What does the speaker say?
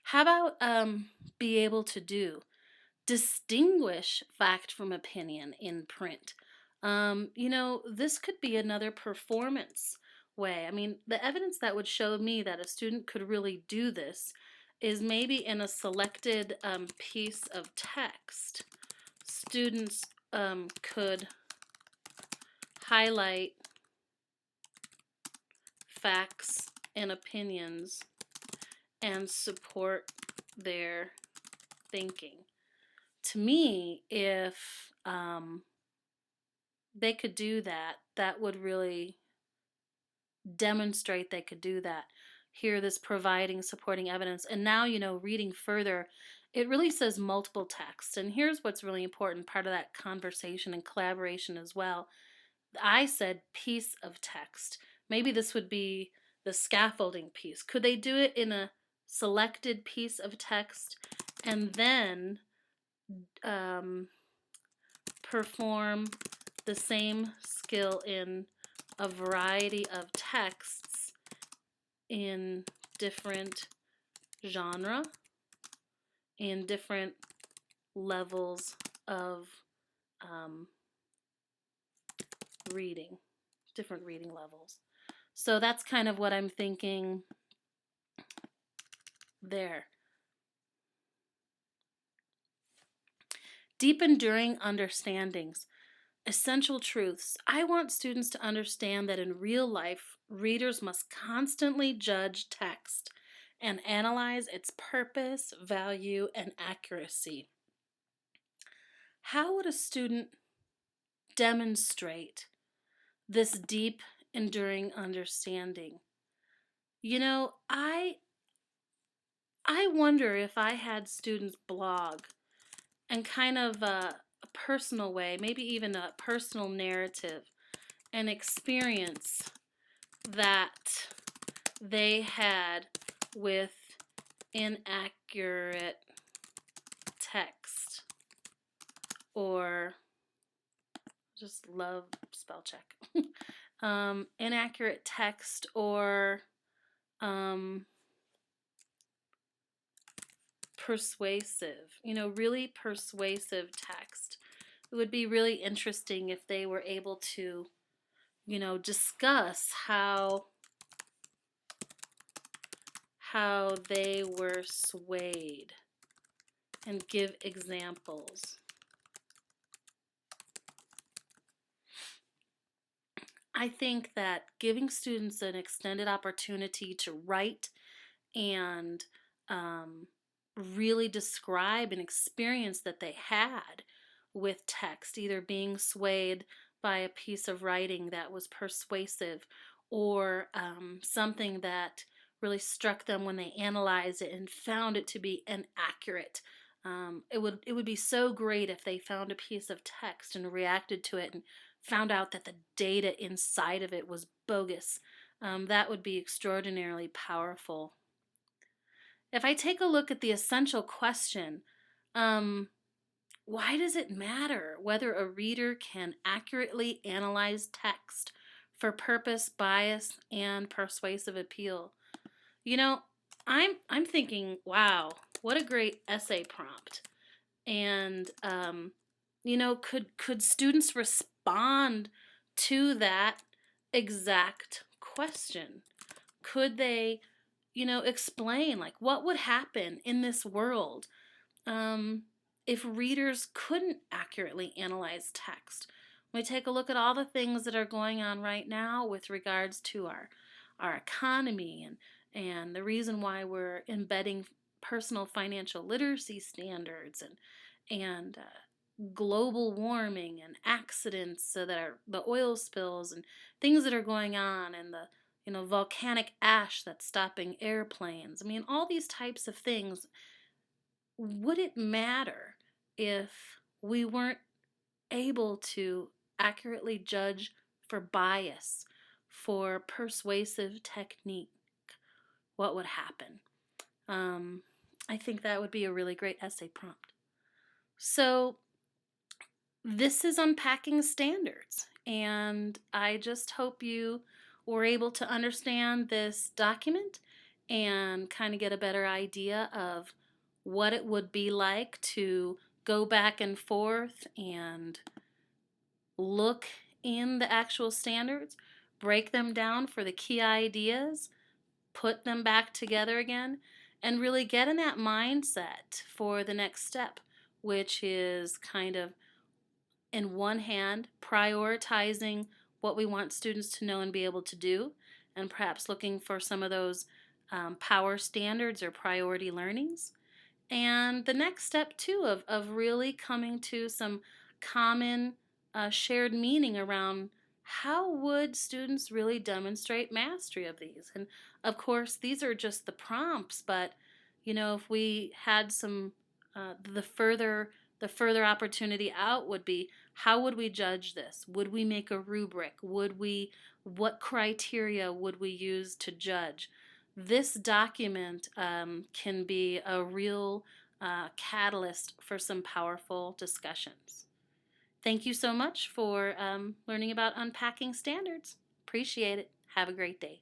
How about be able to do? Distinguish fact from opinion in print. This could be another performance way. I mean, the evidence that would show me that a student could really do this is maybe in a selected piece of text. Students could highlight facts and opinions and support their thinking. To me, if they could do that, that would really demonstrate they could do that. Here, this providing supporting evidence. And now, reading further, it really says multiple texts. And here's what's really important part of that conversation and collaboration as well. I said piece of text. Maybe this would be the scaffolding piece. Could they do it in a selected piece of text and then um, perform the same skill in a variety of texts in different genre, in different levels of um, reading, different reading levels. So that's kind of what I'm thinking there. Deep enduring understandings. Essential truths. I want students to understand that in real life, readers must constantly judge text and analyze its purpose, value, and accuracy. How would a student demonstrate this deep, enduring understanding? You know, I wonder if I had students blog and kind of a personal way, maybe even a personal narrative, an experience that they had with inaccurate text or just love spell check inaccurate text or um, persuasive, really persuasive text. It would be really interesting if they were able to, discuss how they were swayed and give examples. I think that giving students an extended opportunity to write and really describe an experience that they had with text, either being swayed by a piece of writing that was persuasive or something that really struck them when they analyzed it and found it to be inaccurate. It would be so great if they found a piece of text and reacted to it and found out that the data inside of it was bogus. That would be extraordinarily powerful. If I take a look at the essential question, um, why does it matter whether a reader can accurately analyze text for purpose, bias, and persuasive appeal? You know, I'm thinking, wow, what a great essay prompt. And could students respond to that exact question? Could they, explain like what would happen in this world um, if readers couldn't accurately analyze text? When we take a look at all the things that are going on right now with regards to our economy and the reason why we're embedding personal financial literacy standards and global warming and accidents so that are the oil spills and things that are going on and the volcanic ash that's stopping airplanes. I mean, all these types of things. Would it matter if we weren't able to accurately judge for bias, for persuasive technique? What would happen? I think that would be a really great essay prompt. So, this is Unpacking Standards, and I just hope you were able to understand this document and kind of get a better idea of what it would be like to go back and forth and look in the actual standards, break them down for the key ideas, put them back together again, and really get in that mindset for the next step, which is kind of, in one hand, prioritizing what we want students to know and be able to do, and perhaps looking for some of those power standards or priority learnings. And the next step, too, of really coming to some common shared meaning around how would students really demonstrate mastery of these. And of course, these are just the prompts, but if we had some, the further opportunity out would be, how would we judge this? Would we make a rubric? What criteria would we use to judge? This document can be a real catalyst for some powerful discussions. Thank you so much for learning about unpacking standards. Appreciate it. Have a great day.